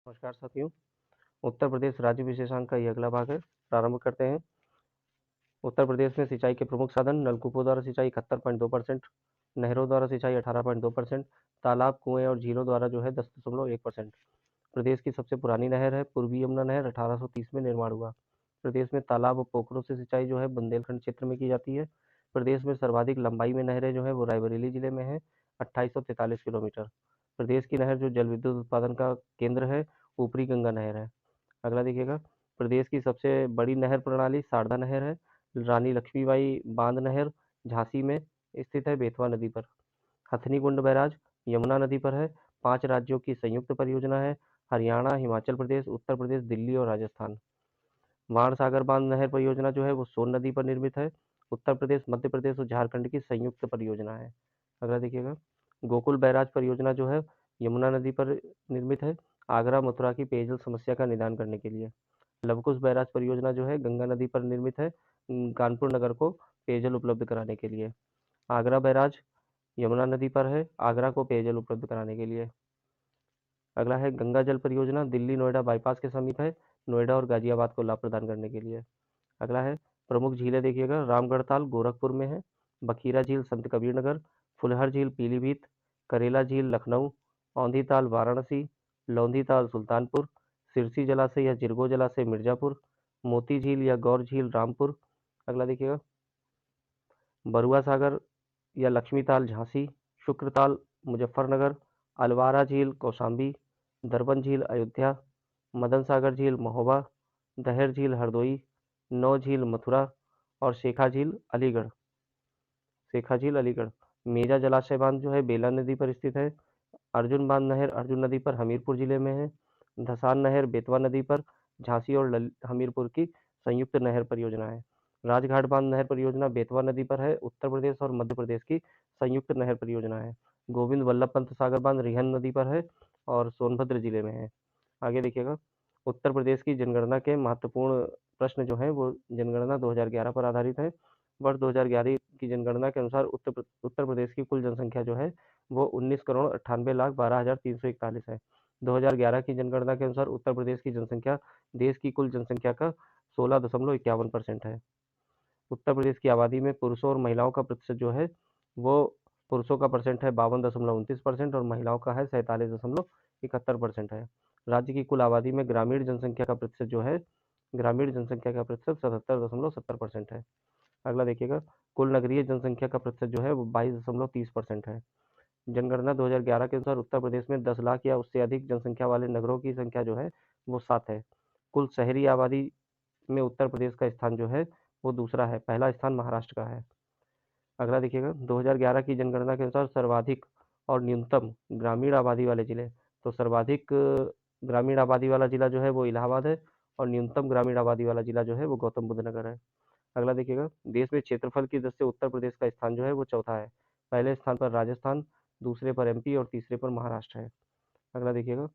नमस्कार साथियों। उत्तर प्रदेश राज्य विशेषांक का ये अगला भाग है। प्रारंभ करते हैं। उत्तर प्रदेश में सिंचाई के प्रमुख साधन नलकूपों द्वारा सिंचाई 71.2%, नहरों द्वारा सिंचाई 18.2%, तालाब, कुएं और झीलों द्वारा जो है 10.1%। प्रदेश की सबसे पुरानी नहर है पूर्वी यमुना नहर, 1830 में निर्माण हुआ। प्रदेश में तालाब और पोखरों से सिंचाई जो है बुंदेलखंड क्षेत्र में की जाती है। प्रदेश में सर्वाधिक लंबाई में नहरें जो है वो रायबरेली जिले में है, 2843 किलोमीटर। प्रदेश की नहर जो जल विद्युत उत्पादन का केंद्र है, ऊपरी गंगा नहर है। अगला देखिएगा। प्रदेश की सबसे बड़ी नहर प्रणाली शारदा नहर है। रानी लक्ष्मीबाई बांध नहर झांसी में स्थित है, बेतवा नदी पर। हथनी कुंड बैराज यमुना नदी पर है। 5 राज्यों की संयुक्त परियोजना है, हरियाणा, हिमाचल प्रदेश, उत्तर प्रदेश, दिल्ली और राजस्थान। वाण सागर बांध नहर परियोजना जो है वो सोन नदी पर निर्मित है। उत्तर प्रदेश, मध्य प्रदेश और झारखंड की संयुक्त परियोजना है। अगला देखिएगा। गोकुल बैराज परियोजना जो है यमुना नदी पर निर्मित है, आगरा मथुरा की पेयजल समस्या का निदान करने के लिए। लवकुश बैराज परियोजना जो है गंगा नदी पर निर्मित है, कानपुर नगर को पेयजल उपलब्ध कराने के लिए। आगरा बैराज यमुना नदी पर है, आगरा को पेयजल उपलब्ध कराने के लिए। अगला है गंगा जल परियोजना, दिल्ली नोएडा बाईपास के समीप है, नोएडा और गाजियाबाद को लाभ प्रदान करने के लिए। अगला है प्रमुख झीलें देखिएगा। रामगढ़ ताल गोरखपुर में है, बखीरा झील संत कबीर नगर, फुलहर झील पीलीभीत, करेला झील लखनऊ, औंधी ताल वाराणसी, लौंधी ताल सुल्तानपुर, सिरसी जलाशय या जिरगो जलाशय मिर्जापुर, मोती झील या गौर झील रामपुर। अगला देखिएगा। बरुआ सागर या लक्ष्मी ताल झांसी, शुक्र ताल मुजफ्फरनगर, अलवारा झील कौशाम्बी, दरबन झील अयोध्या, मदन सागर झील महोबा, दहर झील हरदोई, नौ झील मथुरा और शेखा झील अलीगढ़। मेजा जलाशय बांध जो है बेला नदी पर स्थित है। अर्जुन बांध नहर अर्जुन नदी पर हमीरपुर जिले में है। धसान नहर बेतवा नदी पर झांसी और हमीरपुर की संयुक्त नहर परियोजना है। राजघाट बांध नहर परियोजना बेतवा नदी पर है, उत्तर प्रदेश और मध्य प्रदेश की संयुक्त नहर परियोजना है। गोविंद वल्लभ पंत सागर बांध रिहन नदी पर है और सोनभद्र जिले में है। आगे देखिएगा। उत्तर प्रदेश की जनगणना के महत्वपूर्ण प्रश्न जो है वो जनगणना 2011 पर आधारित है। वर्ष 2011 की जनगणना के अनुसार उत्तर प्रदेश की कुल जनसंख्या जो है वो 19,98,12,341 है। 2011 की जनगणना के अनुसार उत्तर प्रदेश की जनसंख्या देश की कुल जनसंख्या का 16.51% है। उत्तर प्रदेश की आबादी में पुरुषों और महिलाओं का प्रतिशत जो है वो पुरुषों का परसेंट है 52.29% और महिलाओं का है 47.71% है। राज्य की कुल आबादी में ग्रामीण जनसंख्या का प्रतिशत 77.70% है। अगला देखिएगा। कुल नगरीय जनसंख्या का प्रतिशत जो है वो 22.30% है। जनगणना 2011 के अनुसार उत्तर प्रदेश में 10 लाख या उससे अधिक जनसंख्या वाले नगरों की संख्या जो है वो 7 है। कुल शहरी आबादी में उत्तर प्रदेश का स्थान जो है वो दूसरा है, पहला स्थान महाराष्ट्र का है। अगला देखिएगा। 2011 की जनगणना के अनुसार सर्वाधिक और न्यूनतम ग्रामीण आबादी वाले जिले। तो सर्वाधिक ग्रामीण आबादी वाला जिला जो है वो इलाहाबाद है और न्यूनतम ग्रामीण आबादी वाला जिला जो है वो गौतम बुद्ध नगर है। अगला देखिएगा। देश में क्षेत्रफल की दृष्टि से उत्तर प्रदेश का स्थान जो है वो चौथा है, पहले स्थान पर राजस्थान, दूसरे पर एमपी और तीसरे पर महाराष्ट्र है। अगला देखिएगा।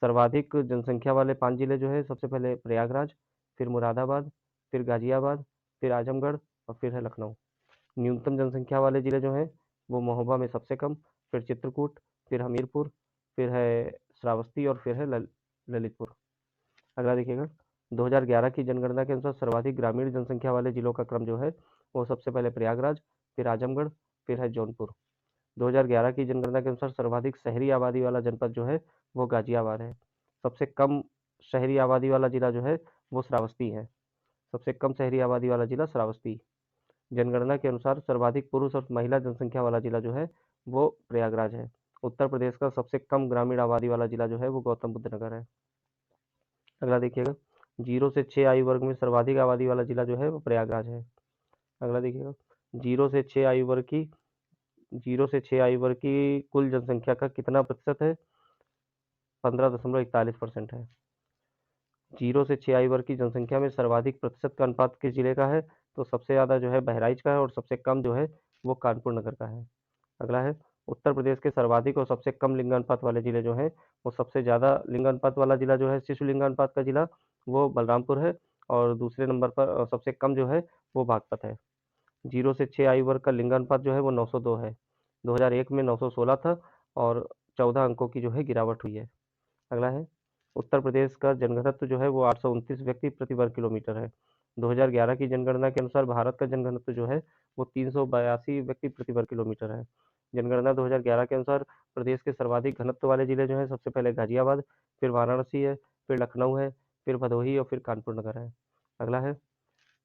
सर्वाधिक जनसंख्या वाले 5 जिले जो है सबसे पहले प्रयागराज, फिर मुरादाबाद, फिर गाजियाबाद, फिर आजमगढ़ और फिर है लखनऊ। न्यूनतम जनसंख्या वाले जिले जो हैं वो महोबा में सबसे कम, फिर चित्रकूट, फिर हमीरपुर, फिर है श्रावस्ती और फिर है ललितपुर। अगला देखिएगा। 2011 की जनगणना के अनुसार सर्वाधिक ग्रामीण जनसंख्या वाले जिलों का क्रम जो है वो सबसे पहले प्रयागराज, फिर आजमगढ़, फिर है जौनपुर। 2011 की जनगणना के अनुसार सर्वाधिक शहरी आबादी वाला जनपद जो है वो गाजियाबाद है। सबसे कम शहरी आबादी वाला जिला जो है वो श्रावस्ती है। सबसे कम शहरी आबादी वाला जिला श्रावस्ती। जनगणना के अनुसार सर्वाधिक पुरुष और महिला जनसंख्या वाला जिला जो है वो प्रयागराज है। उत्तर प्रदेश का सबसे कम ग्रामीण आबादी वाला जिला जो है वो गौतम बुद्ध नगर है। अगला देखिएगा। 0 से 6 आयु वर्ग में सर्वाधिक आबादी वाला जिला जो है वो प्रयागराज है। अगला देखिएगा। 0 से 6 आयु वर्ग की 0 से 6 आयु वर्ग की कुल जनसंख्या का कितना प्रतिशत है? 15.41% है। 0 से 6 आयु वर्ग की जनसंख्या में सर्वाधिक प्रतिशत का अनुपात किस जिले का है? तो सबसे ज़्यादा जो है बहराइच का है और सबसे कम जो है वो कानपुर नगर का है। अगला है। उत्तर प्रदेश के सर्वाधिक और सबसे कम लिंगानुपात वाले जिले जो हैं वो सबसे ज़्यादा लिंगानुपात वाला जिला जो है शिशु लिंगानुपात का जिला वो बलरामपुर है और दूसरे नंबर पर सबसे कम जो है वो बागपत है। 0 से 6 आयु वर्ग का लिंगानुपात जो है वो 902 है। 2001 में 916 था और 14 अंकों की जो है गिरावट हुई है। अगला है। उत्तर प्रदेश का जनघनत्व जो है वो 829 व्यक्ति प्रति वर्ग किलोमीटर है। 2011 की जनगणना के अनुसार भारत का जनघनत्व जो है वो 382 व्यक्ति प्रति वर्ग किलोमीटर है। जनगणना 2011 के अनुसार प्रदेश के सर्वाधिक घनत्व वाले जिले जो हैं सबसे पहले गाजियाबाद, फिर वाराणसी है, फिर लखनऊ है, फिर भदोही और फिर कानपुर नगर है। अगला है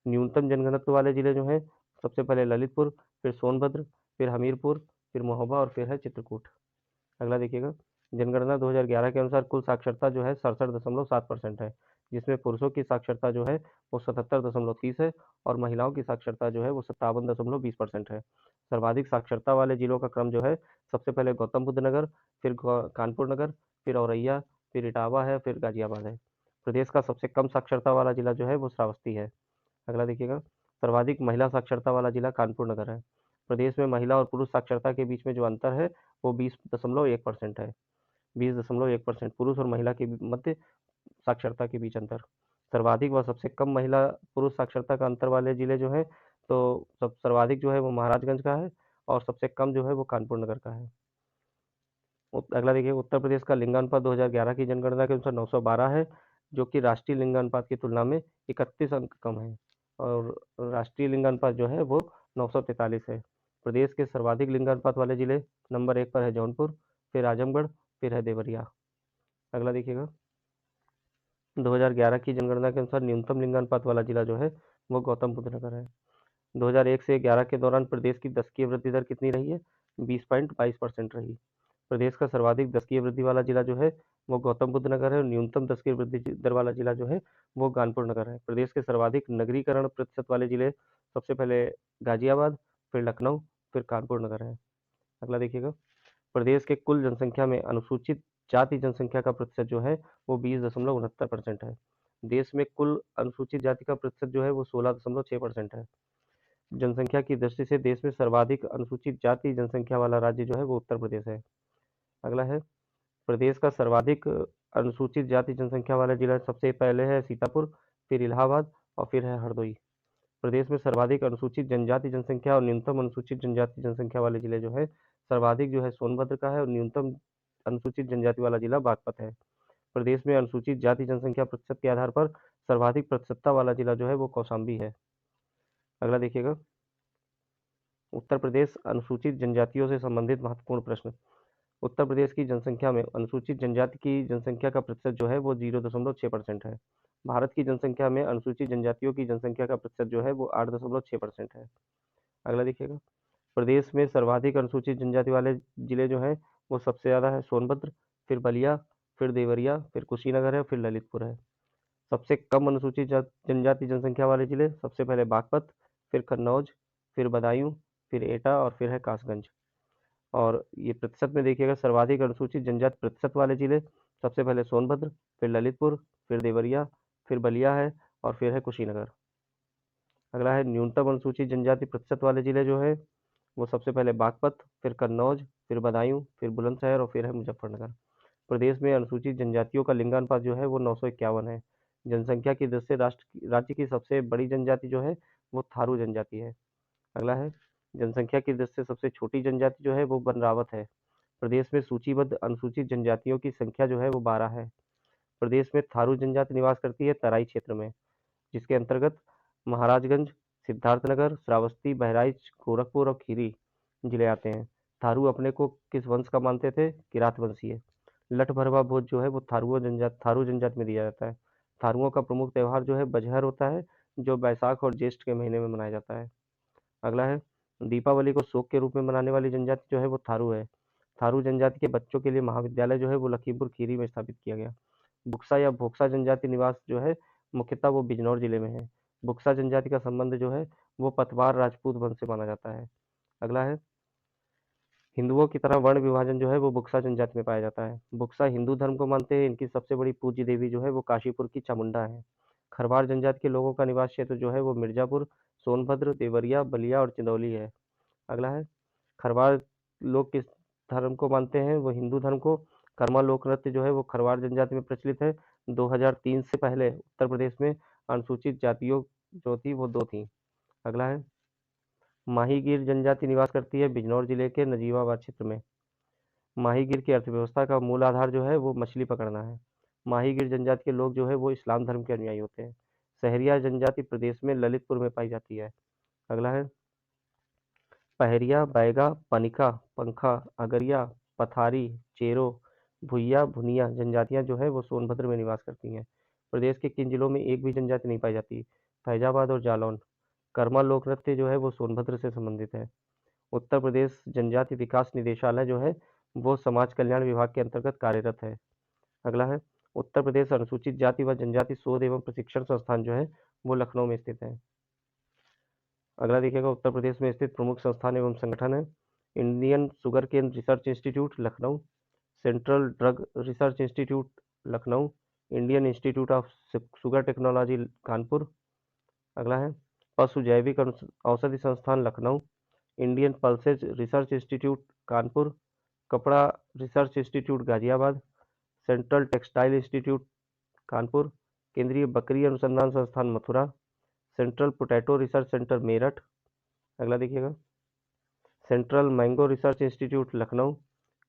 न्यूनतम जनघनत्व वाले जिले जो हैं सबसे पहले ललितपुर, फिर सोनभद्र, फिर हमीरपुर, फिर महोबा और फिर है चित्रकूट। अगला देखिएगा, जनगणना 2011 के अनुसार कुल साक्षरता जो है 67.7% है, जिसमें पुरुषों की साक्षरता जो है वो 77.30 है और महिलाओं की साक्षरता जो है वो 57.20% है। सर्वाधिक साक्षरता वाले जिलों का क्रम जो है सबसे पहले गौतम बुद्ध नगर, फिर कानपुर नगर, फिर औरैया, फिर इटावा है, फिर गाजियाबाद है। प्रदेश का सबसे कम साक्षरता वाला जिला जो है वो श्रावस्ती है। अगला देखिएगा, सर्वाधिक महिला साक्षरता वाला जिला कानपुर नगर है। प्रदेश में महिला और पुरुष साक्षरता के बीच में जो अंतर है वो 20.1% है। 20.1% पुरुष और महिला के मध्य साक्षरता के बीच अंतर। सर्वाधिक व सबसे कम महिला पुरुष साक्षरता का अंतर वाले जिले जो हैं तो सब सर्वाधिक जो है वो महाराजगंज का है और सबसे कम जो है वो कानपुर नगर का है। अगला देखिए, उत्तर प्रदेश का लिंगानुपात 2011 की जनगणना के अनुसार 912 है, जो कि राष्ट्रीय लिंगानुपात की तुलना में 31 अंक कम है और राष्ट्रीय लिंगानुपात जो है वो 943 है। प्रदेश के सर्वाधिक लिंगानुपात वाले जिले नंबर 1 पर है जौनपुर, फिर आजमगढ़, फिर है देवरिया। अगला देखिएगा, 2011 की जनगणना के अनुसार न्यूनतम लिंगानुपात वाला जिला जो है वो गौतम बुद्ध नगर है। 2001 से 11 के दौरान प्रदेश की दशकीय वृद्धि दर कितनी रही है? 20.22% रही। प्रदेश का सर्वाधिक दशकीय वृद्धि वाला जिला जो है वो गौतम बुद्ध नगर है और न्यूनतम दशकीय वृद्धि दर वाला जिला जो है वो कानपुर नगर है। प्रदेश के सर्वाधिक नगरीकरण प्रतिशत वाले जिले सबसे पहले गाजियाबाद, फिर लखनऊ, फिर कानपुर नगर है। अगला देखिएगा, प्रदेश के कुल जनसंख्या में अनुसूचित जाति जनसंख्या का प्रतिशत जो है वो 20.69% है। देश में कुल अनुसूचित जाति का प्रतिशत जो है वो 16.6% है। जनसंख्या की दृष्टि से देश में सर्वाधिक अनुसूचित जाति जनसंख्या वाला राज्य जो है वो उत्तर प्रदेश है। अगला है, प्रदेश का सर्वाधिक अनुसूचित जाति जनसंख्या वाला जिला सबसे पहले है सीतापुर, फिर इलाहाबाद और फिर है हरदोई। प्रदेश में सर्वाधिक अनुसूचित जनजाति जनसंख्या और न्यूनतम अनुसूचित जनजाति जनसंख्या वाले जिले जो है सर्वाधिक जो है सोनभद्र का है और न्यूनतम अनुसूचित जनजाति वाला जिला बागपत है। प्रदेश में अनुसूचित जाति जनसंख्या प्रतिशत के आधार पर सर्वाधिक प्रतिशतता वाला जिला जो है वो कौशाम्बी है। अगला देखिएगा, उत्तर प्रदेश अनुसूचित जनजातियों से संबंधित महत्वपूर्ण प्रश्न। उत्तर प्रदेश की जनसंख्या में अनुसूचित जनजाति की जनसंख्या का प्रतिशत जो है वो 0.6% है। भारत की जनसंख्या में अनुसूचित जनजातियों की जनसंख्या का प्रतिशत जो है वो 8.6% है। अगला देखिएगा, प्रदेश में सर्वाधिक अनुसूचित जनजाति वाले जिले जो हैं वो सबसे ज़्यादा है सोनभद्र, फिर बलिया, फिर देवरिया, फिर कुशीनगर है, फिर ललितपुर है। सबसे कम अनुसूचित जनजाति जनसंख्या वाले जिले सबसे पहले बागपत, फिर कन्नौज, फिर बदायूं, फिर एटा और फिर है कासगंज। और ये प्रतिशत में देखिएगा, सर्वाधिक अनुसूचित जनजाति प्रतिशत वाले जिले सबसे पहले सोनभद्र, फिर ललितपुर, फिर देवरिया, फिर बलिया है और फिर है कुशीनगर। अगला है न्यूनतम अनुसूचित जनजाति प्रतिशत वाले जिले जो है वो सबसे पहले बागपत, फिर कन्नौज, फिर बदायूं, फिर बुलंदशहर और फिर है मुजफ्फरनगर। प्रदेश में अनुसूचित जनजातियों का लिंगानुपात जो है वो 951 है। जनसंख्या की दृष्टि से राज्य की सबसे बड़ी जनजाति जो है वो थारू जनजाति है। अगला है, जनसंख्या की दृष्टि से सबसे छोटी जनजाति जो है वो बनरावत है। प्रदेश में सूचीबद्ध अनुसूचित जनजातियों की संख्या जो है वो 12 है। प्रदेश में थारू जनजाति निवास करती है तराई क्षेत्र में, जिसके अंतर्गत महाराजगंज, सिद्धार्थनगर, श्रावस्ती, बहराइच, गोरखपुर और खीरी जिले आते हैं। थारू अपने को किस वंश का मानते थे? किरात वंशीय। लठ भरवा भोज जो है वो थारू जनजाति में दिया जाता है। थारुओं का प्रमुख त्योहार जो है बजहर होता है, जो बैसाख और ज्येष्ठ के महीने में मनाया जाता है। अगला है, दीपावली को शोक के रूप में मनाने वाली जनजाति जो है वो थारू है। थारू जनजाति के बच्चों के लिए महाविद्यालय जो है वो लखीमपुर खीरी में स्थापित किया गया। बुक्सा या भोक्सा जनजाति निवास जो है मुख्यतः वो बिजनौर जिले में है। बुक्सा जनजाति का संबंध जो है वो पतवार राजपूत वंश से माना जाता है। अगला है, हिंदुओं की तरह वर्ण विभाजन जो है वो बुक्सा जनजाति में पाया जाता है। बुक्सा हिंदू धर्म को मानते हैं। इनकी सबसे बड़ी पूज्य देवी जो है वो काशीपुर की चामुंडा है। खरवार जनजाति के लोगों का निवास क्षेत्र जो है वो मिर्जापुर, सोनभद्र, देवरिया, बलिया और चंदौली है। अगला है, खरवार लोग किस धर्म को मानते हैं? वो हिंदू धर्म को। कर्मा लोक नृत्य जो है वो खरवार जनजाति में प्रचलित है। 2003 से पहले उत्तर प्रदेश में अनुसूचित जातियों जो थी वो दो थी। अगला है, माहीगीर जनजाति निवास करती है बिजनौर जिले के नजीबाबाद क्षेत्र में। माहीगीर की अर्थव्यवस्था का मूल आधार जो है वो मछली पकड़ना है। माहीगीर जनजाति के लोग जो है वो इस्लाम धर्म के अनुयायी होते हैं। सहरिया जनजाति प्रदेश में ललितपुर में पाई जाती है। अगला है पहरिया, बैगा, पनिका, पंखा, अगरिया, पथारी, चेरो, भुइया, भुनिया जनजातियां जो है वो सोनभद्र में निवास करती हैं। प्रदेश के किन जिलों में एक भी जनजाति नहीं पाई जाती? फैजाबाद और जालौन। कर्मा लोक नृत्य जो है वो सोनभद्र से संबंधित है। उत्तर प्रदेश जनजाति विकास निदेशालय जो है वो समाज कल्याण विभाग के अंतर्गत कार्यरत है। अगला है उत्तर प्रदेश अनुसूचित जाति व जनजाति शोध एवं प्रशिक्षण संस्थान जो है वो लखनऊ में स्थित है। अगला देखिएगा उत्तर प्रदेश में स्थित प्रमुख संस्थान एवं संगठन है Indian sugar cane research institute Lucknow, central drug research institute Lucknow, Indian institute of sugar technology Kanpur. अगला है पशु जैविक औषधि संस्थान Lucknow, Indian pulses research institute Kanpur, कपड़ा research institute Ghaziabad, central textile institute Kanpur, केंद्रीय बकरी अनुसंधान संस्थान Mathura, central potato research centre Meerut. अगला देखिएगा central mango research institute Lucknow,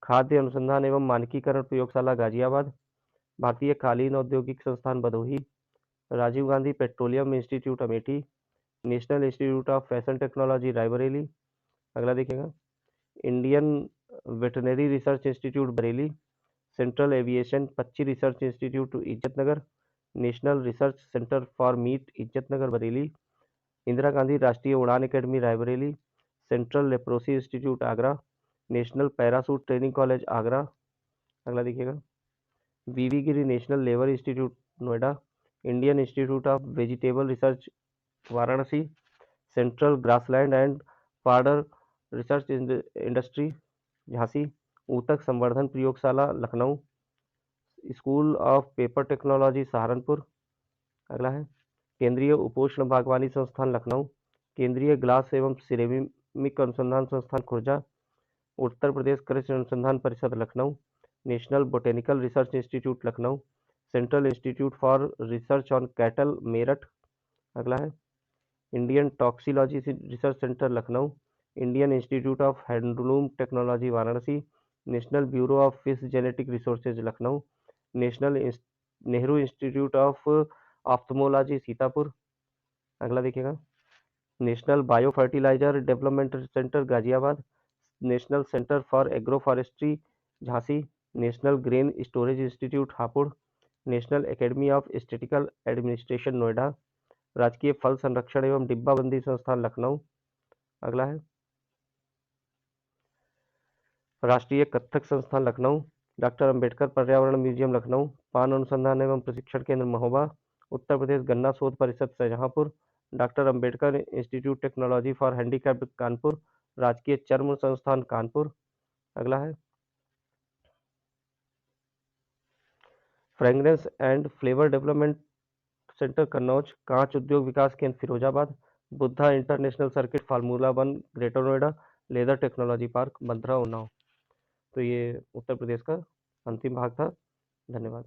खाद्य अनुसंधान एवं मानकीकरण प्रयोगशाला गाजियाबाद, भारतीय कालीन औद्योगिक संस्थान Bhadohi, Rajiv Gandhi petroleum institute Amethi, national institute of fashion technology Raebareli. अगला देखिएगा Indian veterinary research institute Bareilly, central aviation पक्षी research institute Izzatnagar, national research centre for meat Izzatnagar Bareilly, Indira Gandhi राष्ट्रीय उड़ान academy Raebareli, central leprosy institute Agra, national parachute training college Agra. अगला देखिएगा V V Giri national labour institute Noida, Indian institute of vegetable research Varanasi, central grassland and fodder research industry Jhansi, ऊतक संवर्धन प्रयोगशाला Lucknow, school of paper technology Saharanpur. अगला है केंद्रीय उपोष्ण बागवानी संस्थान लखनऊ, केंद्रीय ग्लास एवं सिरेमिक अनुसंधान संस्थान Khurja, Uttar Pradesh Krishi Anusandhan Parishad Lucknow, national botanical research institute Lucknow, central institute for research on cattle Meerut. अगला है Indian toxicology research centre Lucknow, Indian institute of handloom technology Varanasi, national bureau of fish genetic resources Lucknow, national Nehru institute of ophthalmology Sitapur. अगला देखिएगा national bio fertiliser development centre Ghaziabad, national centre for agro forestry Jhansi, national grain storage institute Hapur, national academy of statistical administration Noida, राजकीय फल संरक्षण एवं डिब्बाबंदी संस्थान लखनऊ। अगला है राष्ट्रीय कत्थक संस्थान लखनऊ, डॉक्टर अंबेडकर पर्यावरण म्यूजियम लखनऊ, पान अनुसंधान एवं प्रशिक्षण केंद्र महोबा, उत्तर प्रदेश गन्ना शोध परिषद Shahjahanpur, doctor Ambedkar institute technology for handicapped Kanpur, राजकीय चर्म संस्थान कानपुर। अगला है fragrance and flavour development centre Kannauj, कांच उद्योग विकास केंद्र Firozabad, Buddha international circuit formula 1 greater Noida, leather technology park Madhra Unnao. तो ये उत्तर प्रदेश का अंतिम भाग था। धन्यवाद।